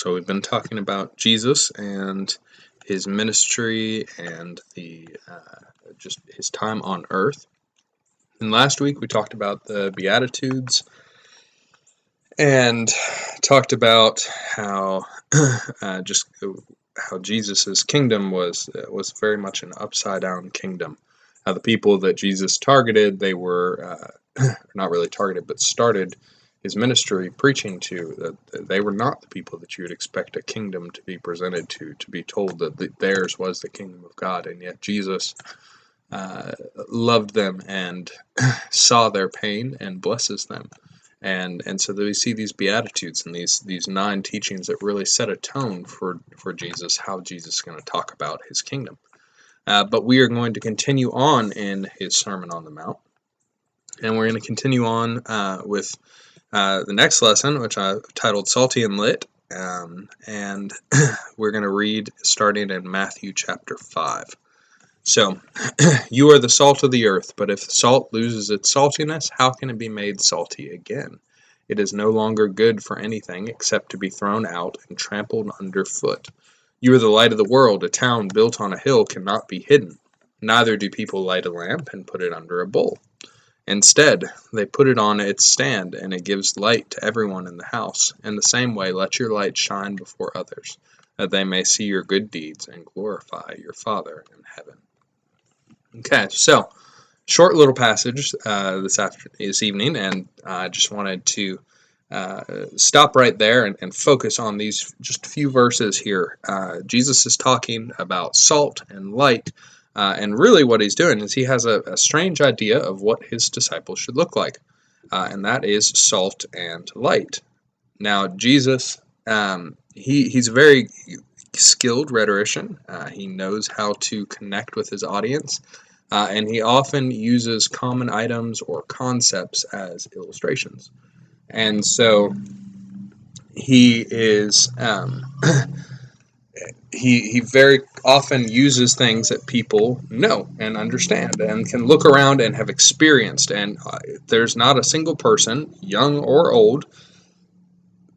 So we've been talking about Jesus and his ministry and the just his time on earth. And last week we talked about the Beatitudes and talked about how just how Jesus's kingdom was very much an upside down kingdom. The people that Jesus targeted, they were not really targeted, but started his ministry preaching to, that they were not the people that you would expect a kingdom to be presented to be told that theirs was the kingdom of God, and yet Jesus loved them and saw their pain and blesses them. And so we see these Beatitudes and these 9 teachings that really set a tone for Jesus, how Jesus is going to talk about his kingdom. But we are going to continue on in his Sermon on the Mount, and we're going to continue on with the next lesson, which I titled Salty and Lit, and we're going to read starting in Matthew chapter 5. So, you are the salt of the earth, but if salt loses its saltiness, how can it be made salty again? It is no longer good for anything except to be thrown out and trampled underfoot. You are the light of the world. A town built on a hill cannot be hidden. Neither do people light a lamp and put it under a bowl. Instead, they put it on its stand, and it gives light to everyone in the house. In the same way, let your light shine before others, that they may see your good deeds and glorify your Father in heaven. Okay, so short little passage this evening, and I just wanted to stop right there and focus on these just few verses here. Jesus is talking about salt and light, and really what he's doing is he has a strange idea of what his disciples should look like, and that is salt and light. Now, Jesus, he's a very skilled rhetorician. He knows how to connect with his audience, and he often uses common items or concepts as illustrations. And so he is he very often uses things that people know and understand and can look around and have experienced. And there's not a single person, young or old,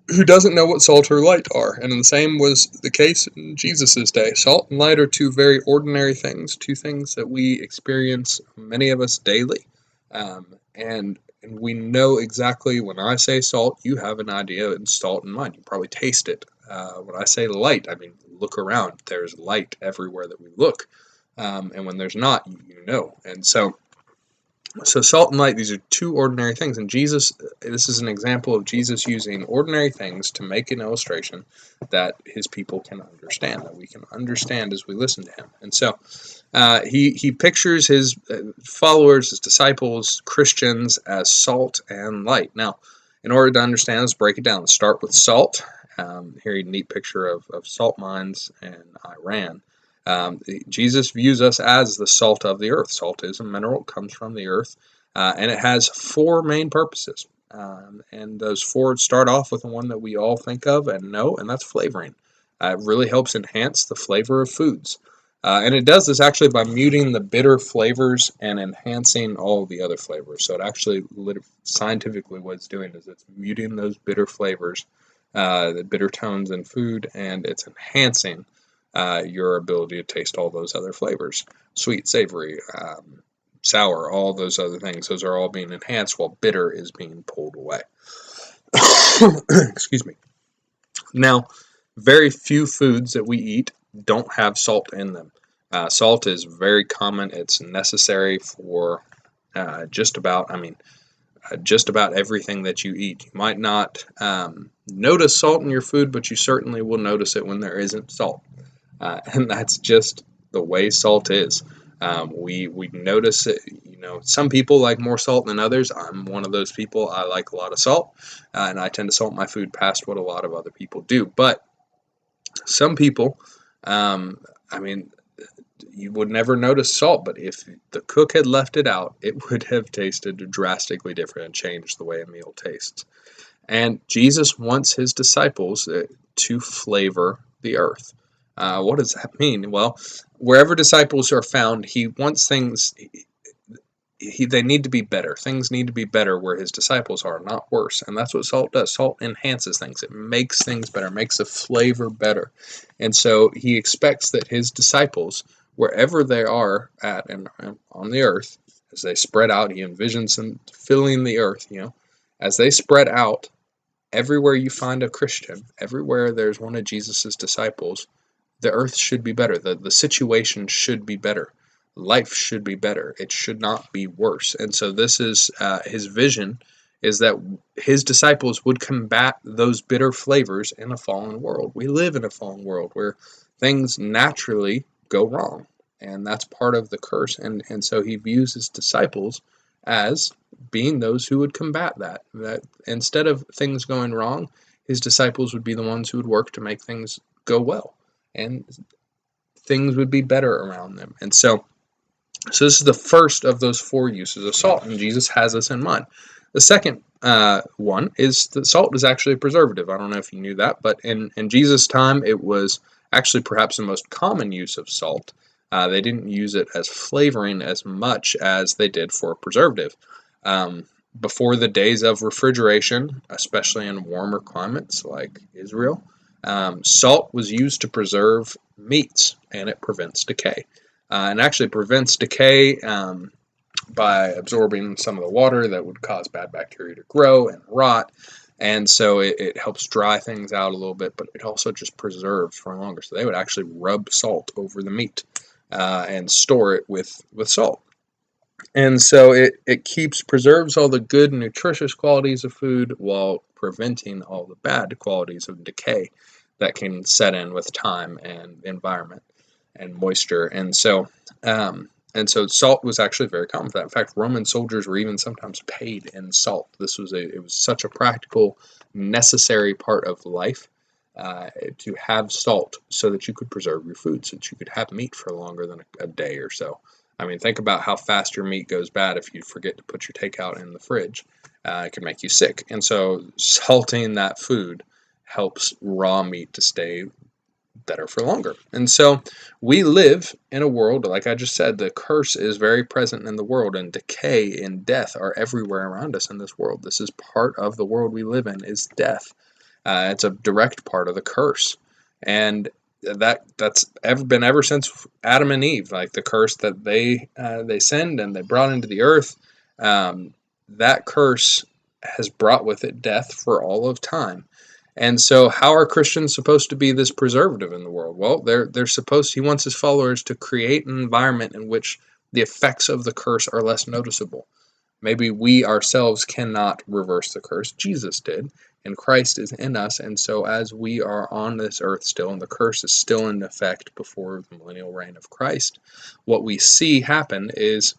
who doesn't know what salt or light are. And the same was the case in Jesus' day. Salt and light are two very ordinary things, two things that we experience, many of us, daily. And we know exactly, when I say salt, you have an idea of salt in mind. You probably taste it. When I say light, I mean, look around. There's light everywhere that we look. And when there's not, you know. And so salt and light, these are two ordinary things, and this is an example of Jesus using ordinary things to make an illustration that his people can understand, that we can understand as we listen to him. And so he pictures his followers, his disciples, Christians, as salt and light. Now, in order to understand, let's break it down. Let's start with salt. Here, a neat picture of salt mines in Iran. Jesus views us as the salt of the earth. Salt is a mineral, it comes from the earth, and it has 4 main purposes. And those 4 start off with the one that we all think of and know, and that's flavoring. It really helps enhance the flavor of foods. And it does this actually by muting the bitter flavors and enhancing all the other flavors. So it actually, scientifically, what it's doing is it's muting those bitter flavors, the bitter tones in food, and it's enhancing your ability to taste all those other flavors. Sweet, savory, sour, all those other things. Those are all being enhanced while bitter is being pulled away. Excuse me. Now, very few foods that we eat don't have salt in them. Salt is very common. It's necessary for just about everything that you eat. You might not notice salt in your food, but you certainly will notice it when there isn't salt. And that's just the way salt is. We notice it. Some people like more salt than others. I'm one of those people. I like a lot of salt, and I tend to salt my food past what a lot of other people do. But some people, you would never notice salt, but if the cook had left it out, it would have tasted drastically different and changed the way a meal tastes. And Jesus wants his disciples to flavor the earth. What does that mean? Well, wherever disciples are found, he wants things. they need to be better. Things need to be better where his disciples are, not worse. And that's what salt does. Salt enhances things. It makes things better, makes the flavor better. And so he expects that his disciples, wherever they are at and on the earth, as they spread out, he envisions them filling the earth, as they spread out, everywhere you find a Christian, everywhere there's one of Jesus's disciples, the earth should be better. The situation should be better. Life should be better. It should not be worse. And so this is his vision, is that his disciples would combat those bitter flavors in a fallen world. We live in a fallen world where things naturally go wrong, and that's part of the curse. And so he views his disciples as being those who would combat that instead of things going wrong, his disciples would be the ones who would work to make things go well, and things would be better around them. And so this is the first of those 4 uses of salt, and Jesus has this in mind. The second one is that salt is actually a preservative. I don't know if you knew that, but in Jesus' time, it was actually perhaps the most common use of salt. They didn't use it as flavoring as much as they did for a preservative. Before the days of refrigeration, especially in warmer climates like Israel, salt was used to preserve meats, and it prevents decay. And actually prevents decay by absorbing some of the water that would cause bad bacteria to grow and rot. And so it helps dry things out a little bit, but it also just preserves for longer. So they would actually rub salt over the meat and store it with salt. And so it preserves all the good nutritious qualities of food while preventing all the bad qualities of decay that can set in with time and environment and moisture. And so salt was actually very common for that. In fact, Roman soldiers were even sometimes paid in salt. It was such a practical, necessary part of life to have salt so that you could preserve your food, so that you could have meat for longer than a day or so. I mean, think about how fast your meat goes bad if you forget to put your takeout in the fridge. It can make you sick. And so salting that food helps raw meat to stay better for longer. And so we live in a world, like I just said, the curse is very present in the world, and decay and death are everywhere around us in this world. This is part of the world we live in, is death. It's a direct part of the curse. And that's been ever since Adam and Eve, like the curse that they sinned and they brought into the earth. That curse has brought with it death for all of time. And so how are Christians supposed to be this preservative in the world? Well, he wants his followers to create an environment in which the effects of the curse are less noticeable. Maybe we ourselves cannot reverse the curse. Jesus did, and Christ is in us. And so as we are on this earth still, and the curse is still in effect before the millennial reign of Christ, what we see happen is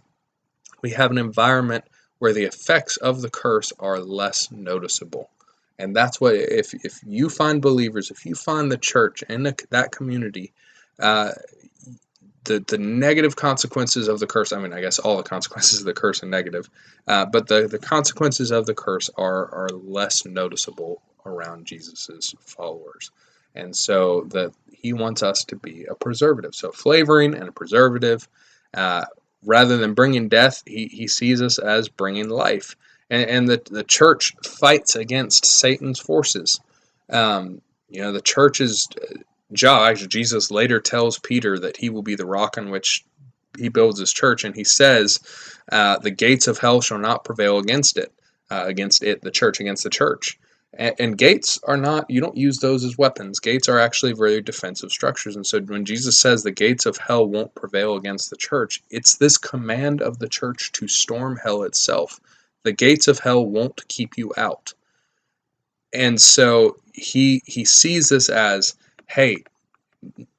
we have an environment where the effects of the curse are less noticeable. And that's what, if you find believers, if you find the church in that community, the negative consequences of the curse, I mean, I guess all the consequences of the curse are negative, but the consequences of the curse are less noticeable around Jesus's followers. And so that he wants us to be a preservative. So flavoring and a preservative, rather than bringing death, he sees us as bringing life. And the church fights against Satan's forces. The church is Jesus later tells Peter that he will be the rock on which he builds his church, and he says, the gates of hell shall not prevail against it, the church, against the church. And gates are not, you don't use those as weapons. Gates are actually very defensive structures. And so when Jesus says the gates of hell won't prevail against the church, it's this command of the church to storm hell itself. The gates of hell won't keep you out. And so he sees this as, hey,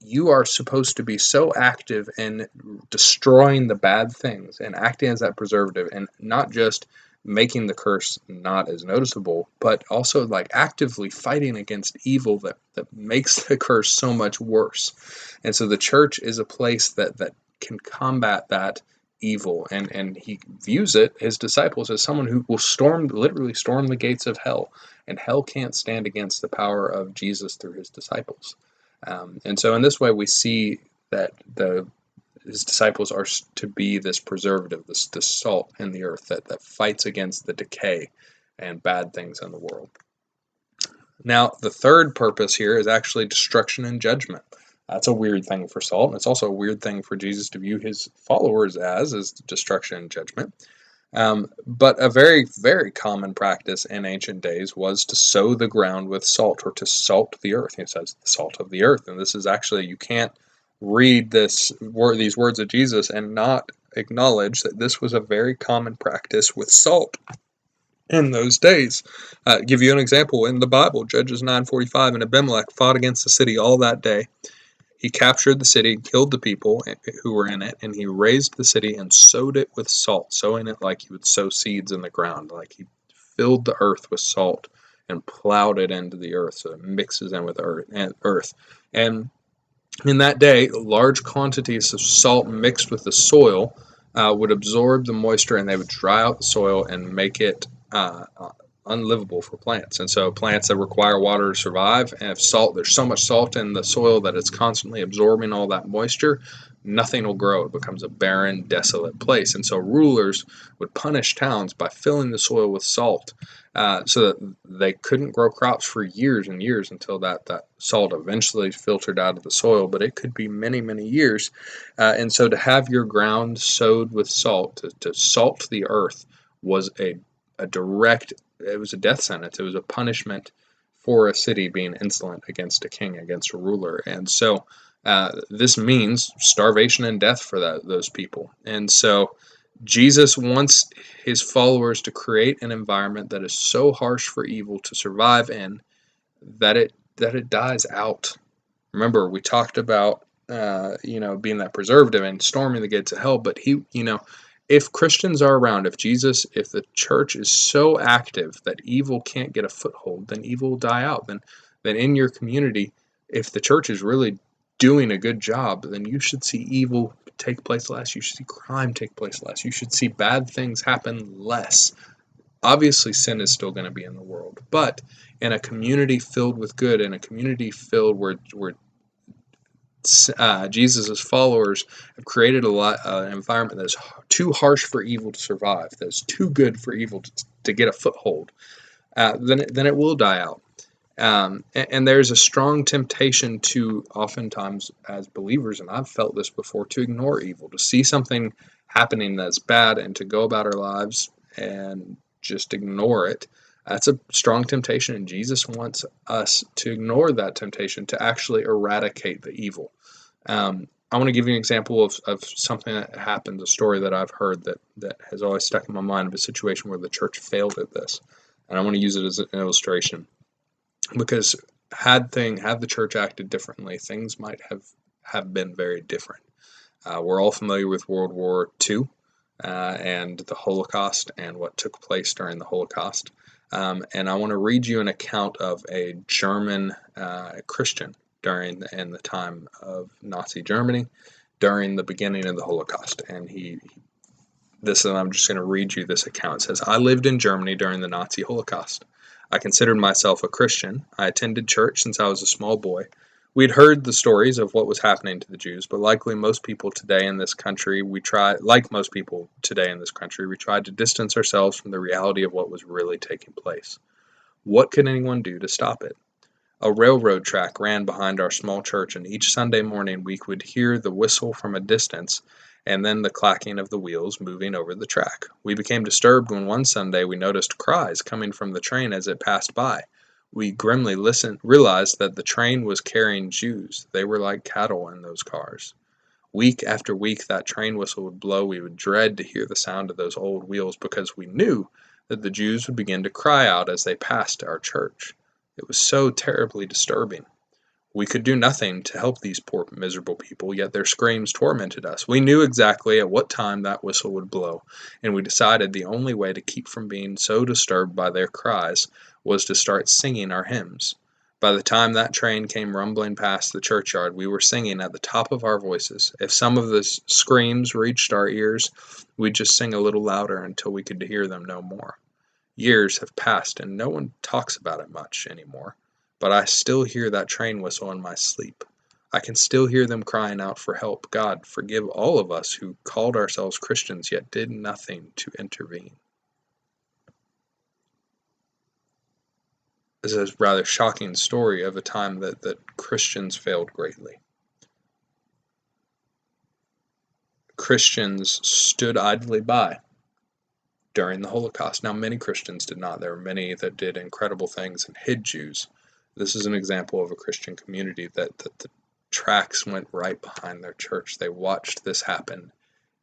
you are supposed to be so active in destroying the bad things and acting as that preservative, and not just making the curse not as noticeable, but also like actively fighting against evil that makes the curse so much worse. And so the church is a place that can combat that evil, and he views his disciples, as someone who will literally storm the gates of hell, and hell can't stand against the power of Jesus through his disciples. And so in this way we see that his disciples are to be this preservative, this salt in the earth that fights against the decay and bad things in the world. Now, the third purpose here is actually destruction and judgment. That's a weird thing for salt, and it's also a weird thing for Jesus to view his followers as destruction and judgment. But a very, very common practice in ancient days was to sow the ground with salt, or to salt the earth. It says the salt of the earth, and this is actually, you can't read these words of Jesus and not acknowledge that this was a very common practice with salt in those days. Give you an example in the Bible, Judges 9:45, and Abimelech fought against the city all that day. He captured the city, killed the people who were in it, and he razed the city and sowed it with salt, sowing it like he would sow seeds in the ground, like he filled the earth with salt and plowed it into the earth so it mixes in with earth. And in that day, large quantities of salt mixed with the soil would absorb the moisture, and they would dry out the soil and make it unlivable for plants. And so plants that require water to survive, and if there's so much salt in the soil that it's constantly absorbing all that moisture, nothing will grow. It becomes a barren, desolate place. And so rulers would punish towns by filling the soil with salt, so that they couldn't grow crops for years and years until that salt eventually filtered out of the soil. But it could be many, many years. And so to have your ground sowed with salt, to salt the earth, was a direct, it was a death sentence. It was a punishment for a city being insolent against a king, against a ruler. And so this means starvation and death for those people. And so Jesus wants his followers to create an environment that is so harsh for evil to survive in that it dies out. Remember, we talked about being that preservative and storming the gates of hell, but if Christians are around, if the church is so active that evil can't get a foothold, then evil will die out. Then in your community, if the church is really doing a good job, then you should see evil take place less. You should see crime take place less. You should see bad things happen less. Obviously, sin is still going to be in the world, but in a community filled with good, in a community filled where Jesus' followers have created an environment that's too harsh for evil to survive, that's too good for evil to get a foothold, then it will die out. And there's a strong temptation to, oftentimes as believers, and I've felt this before, to ignore evil, to see something happening that's bad and to go about our lives and just ignore it. That's a strong temptation, and Jesus wants us to ignore that temptation, to actually eradicate the evil. I want to give you an example of something that happened, a story that I've heard that has always stuck in my mind, of a situation where the church failed at this. And I want to use it as an illustration, because had the church acted differently, things might have been very different. We're all familiar with World War II and the Holocaust and what took place during the Holocaust. And I want to read you an account of a German Christian in the time of Nazi Germany, during the beginning of the Holocaust. And I'm just going to read you this account. It says, "I lived in Germany during the Nazi Holocaust. I considered myself a Christian. I attended church since I was a small boy. We had heard the stories of what was happening to the Jews, but like most people today in this country, we tried to distance ourselves from the reality of what was really taking place. What could anyone do to stop it? A railroad track ran behind our small church, and each Sunday morning we would hear the whistle from a distance and then the clacking of the wheels moving over the track. We became disturbed when one Sunday we noticed cries coming from the train as it passed by. We grimly realized that the train was carrying Jews. They were like cattle in those cars. Week after week that train whistle would blow. We would dread to hear the sound of those old wheels, because we knew that the Jews would begin to cry out as they passed our church. It was so terribly disturbing. We could do nothing to help these poor miserable people, yet their screams tormented us. We knew exactly at what time that whistle would blow, and we decided the only way to keep from being so disturbed by their cries was to start singing our hymns. By the time that train came rumbling past the churchyard, we were singing at the top of our voices. If some of the screams reached our ears, we'd just sing a little louder until we could hear them no more. Years have passed, and no one talks about it much anymore, but I still hear that train whistle in my sleep. I can still hear them crying out for help. God, forgive all of us who called ourselves Christians yet did nothing to intervene. This is a rather shocking story of a time that Christians failed greatly. Christians stood idly by during the Holocaust. Now, many Christians did not. There were many that did incredible things and hid Jews. This is an example of a Christian community that the tracks went right behind their church. They watched this happen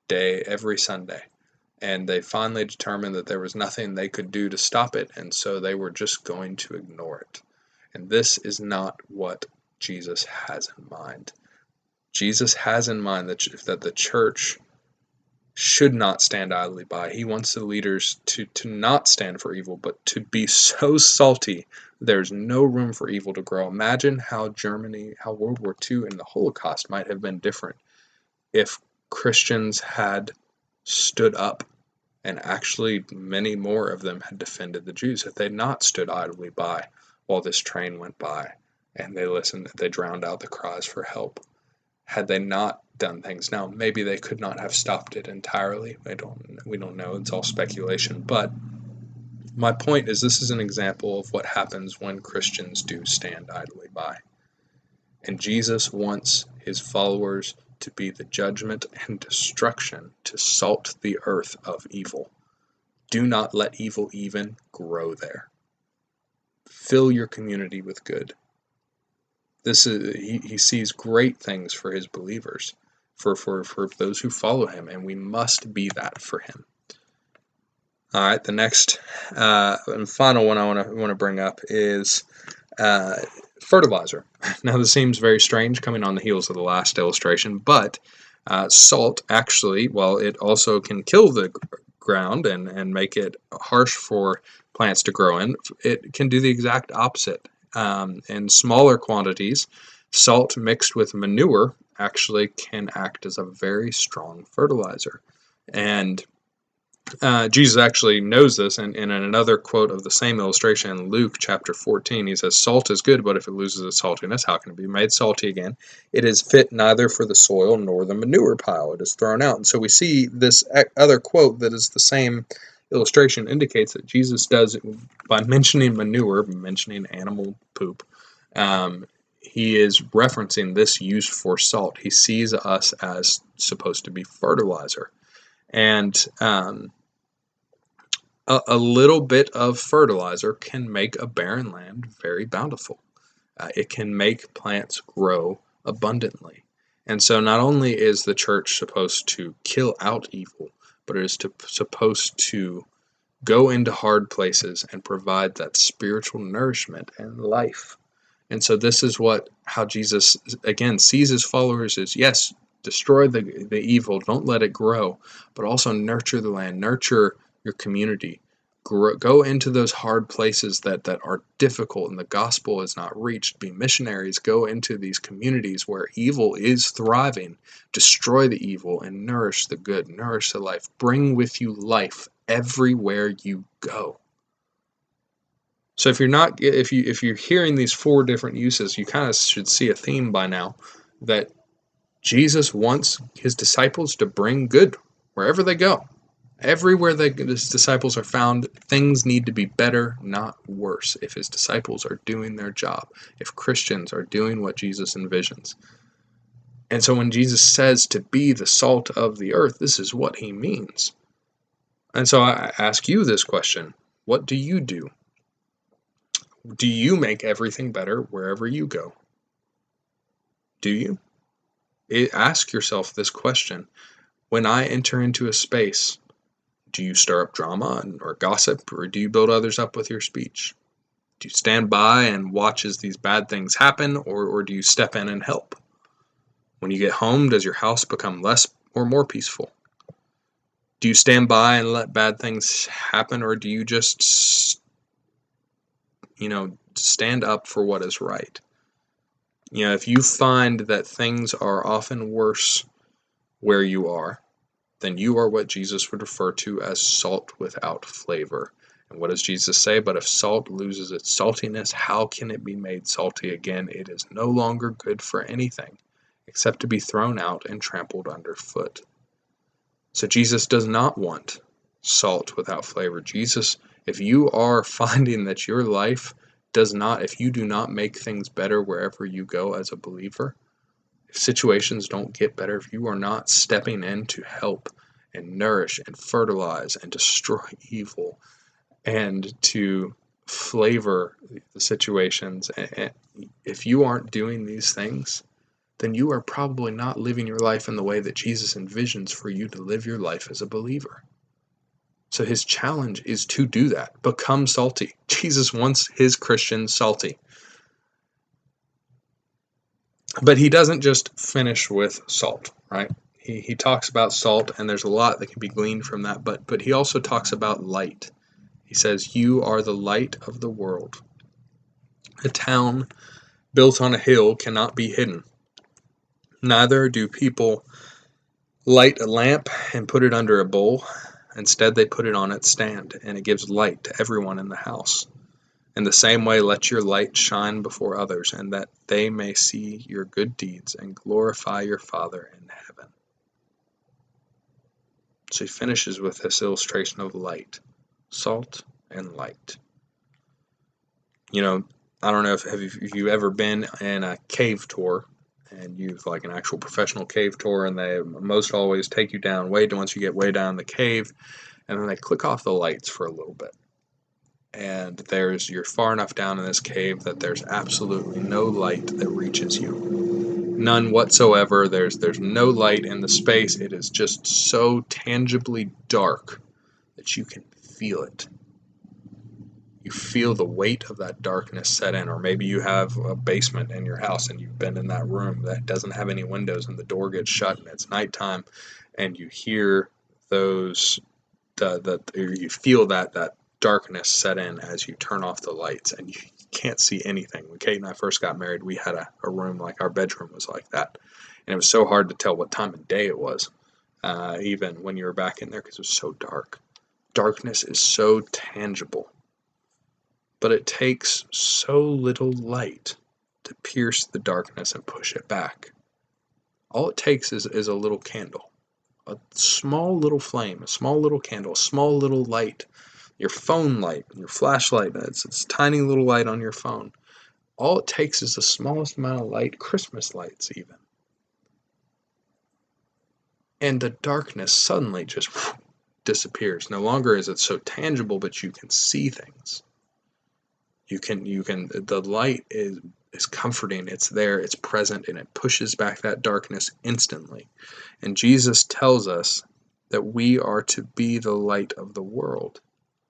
every Sunday. And they finally determined that there was nothing they could do to stop it, and so they were just going to ignore it. And this is not what Jesus has in mind. Jesus has in mind that the church should not stand idly by. He wants the leaders to not stand for evil, but to be so salty there's no room for evil to grow. Imagine how World War II and the Holocaust might have been different if Christians had stood up, and actually many more of them had defended the Jews. If they'd not stood idly by while this train went by and they drowned out the cries for help. Had they not done things, now maybe they could not have stopped it entirely. We don't know. It's all speculation. But my point is, this is an example of what happens when Christians do stand idly by. And Jesus wants his followers to be the judgment and destruction, to salt the earth of evil. Do not let evil even grow there. Fill your community with good. He sees great things for his believers, for those who follow him, and we must be that for him. All right, the next and final one I want to bring up is fertilizer. Now, this seems very strange coming on the heels of the last illustration, but salt actually, while it also can kill the ground and make it harsh for plants to grow in, it can do the exact opposite. In smaller quantities, salt mixed with manure actually can act as a very strong fertilizer. And Jesus actually knows this, and in another quote of the same illustration in Luke chapter 14, he says, "Salt is good, but if it loses its saltiness, how can it be made salty again? It is fit neither for the soil nor the manure pile. It is thrown out." And so we see this other quote that is the same illustration indicates that Jesus does, by mentioning manure, mentioning animal poop, he is referencing this use for salt. He sees us as supposed to be fertilizer. And a little bit of fertilizer can make a barren land very bountiful. It can make plants grow abundantly. And so not only is the church supposed to kill out evil, but it is supposed to go into hard places and provide that spiritual nourishment and life. And so this is how Jesus, again, sees his followers as, yes, destroy the evil, don't let it grow, but also nurture the land, nurture your community. Go into those hard places that are difficult and the gospel is not reached. Be missionaries. Go into these communities where evil is thriving. Destroy the evil and nourish the good, nourish the life. Bring with you life everywhere you go. So if you're hearing these four different uses, you kind of should see a theme by now that Jesus wants his disciples to bring good wherever they go. Everywhere his disciples are found, things need to be better, not worse, if his disciples are doing their job, if Christians are doing what Jesus envisions. And so when Jesus says to be the salt of the earth, this is what he means. And so I ask you this question: what do you do? Do you make everything better wherever you go? Do you? Ask yourself this question. When I enter into a space, do you stir up drama or gossip, or do you build others up with your speech? Do you stand by and watch as these bad things happen, or do you step in and help? When you get home, does your house become less or more peaceful? Do you stand by and let bad things happen, or do you just, stand up for what is right? If you find that things are often worse where you are, then you are what Jesus would refer to as salt without flavor. And what does Jesus say? But if salt loses its saltiness, how can it be made salty again? It is no longer good for anything except to be thrown out and trampled underfoot. So Jesus does not want salt without flavor. Jesus, if you are finding that your life if you do not make things better wherever you go as a believer, if situations don't get better, if you are not stepping in to help and nourish and fertilize and destroy evil and to flavor the situations, and if you aren't doing these things, then you are probably not living your life in the way that Jesus envisions for you to live your life as a believer. So his challenge is to do that. Become salty. Jesus wants his Christians salty. But he doesn't just finish with salt, right? He talks about salt, and there's a lot that can be gleaned from that, but he also talks about light. He says, you are the light of the world. A town built on a hill cannot be hidden. Neither do people light a lamp and put it under a bowl. Instead, they put it on its stand, and it gives light to everyone in the house. In the same way, let your light shine before others, and that they may see your good deeds and glorify your Father in heaven. So he finishes with this illustration of light, salt and light. You know, I don't know if you've ever been in a cave tour, and you've like an actual professional cave tour, and they most always take you down once you get way down the cave, and then they click off the lights for a little bit. And you're far enough down in this cave that there's absolutely no light that reaches you. None whatsoever. There's no light in the space. It is just so tangibly dark that you can feel it. You feel the weight of that darkness set in, or maybe you have a basement in your house and you've been in that room that doesn't have any windows and the door gets shut and it's nighttime, and you hear those, you feel that darkness set in as you turn off the lights and you can't see anything. When Kate and I first got married, we had a room like our bedroom was like that, and it was so hard to tell what time of day it was, even when you were back in there, because it was so dark. Darkness is so tangible. But it takes so little light to pierce the darkness and push it back. All it takes is a little candle, a small little flame, a small little candle, a small little light, your phone light, your flashlight. It's a tiny little light on your phone. All it takes is the smallest amount of light, Christmas lights even. And the darkness suddenly just disappears. No longer is it so tangible, but you can see things. The light is comforting. It's there, it's present, and it pushes back that darkness instantly. And Jesus tells us that we are to be the light of the world.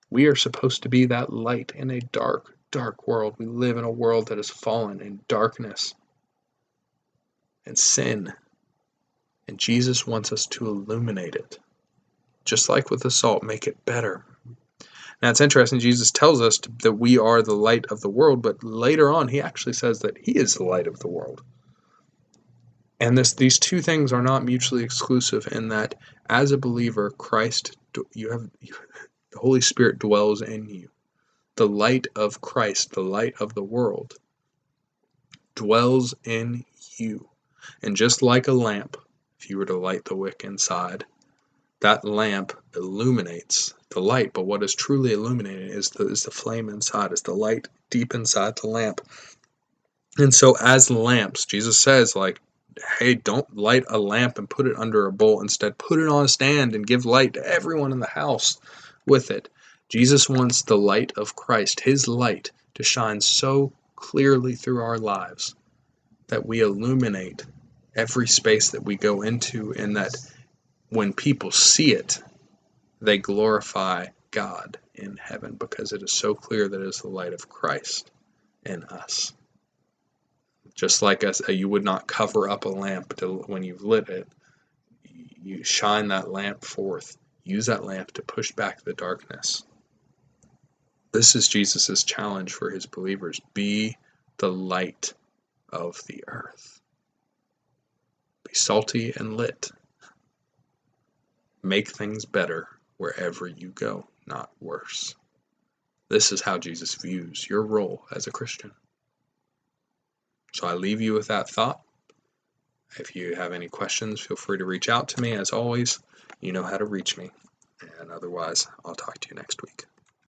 We are supposed to be that light in a dark, dark world. We live in a world that is fallen in darkness and sin. And Jesus wants us to illuminate it. Just like with the salt, make it better. Now it's interesting, Jesus tells us that we are the light of the world, but later on he actually says that he is the light of the world. And these two things are not mutually exclusive, in that as a believer, the Holy Spirit dwells in you. The light of Christ, the light of the world, dwells in you. And just like a lamp, if you were to light the wick inside, that lamp illuminates the light, but what is truly illuminated is the flame inside, is the light deep inside the lamp. And so as lamps, Jesus says, like, hey, don't light a lamp and put it under a bowl. Instead, put it on a stand and give light to everyone in the house with it. Jesus wants the light of Christ, his light, to shine so clearly through our lives that we illuminate every space that we go into, and that when people see it, they glorify God in heaven, because it is so clear that it is the light of Christ in us. Just like you would not cover up a lamp when you've lit it, you shine that lamp forth. Use that lamp to push back the darkness. This is Jesus' challenge for his believers. Be the light of the earth. Be salty and lit. Make things better wherever you go, not worse. This is how Jesus views your role as a Christian. So I leave you with that thought, If you have any questions, feel free to reach out to me. As always, you know how to reach me. And otherwise, I'll talk to you next week.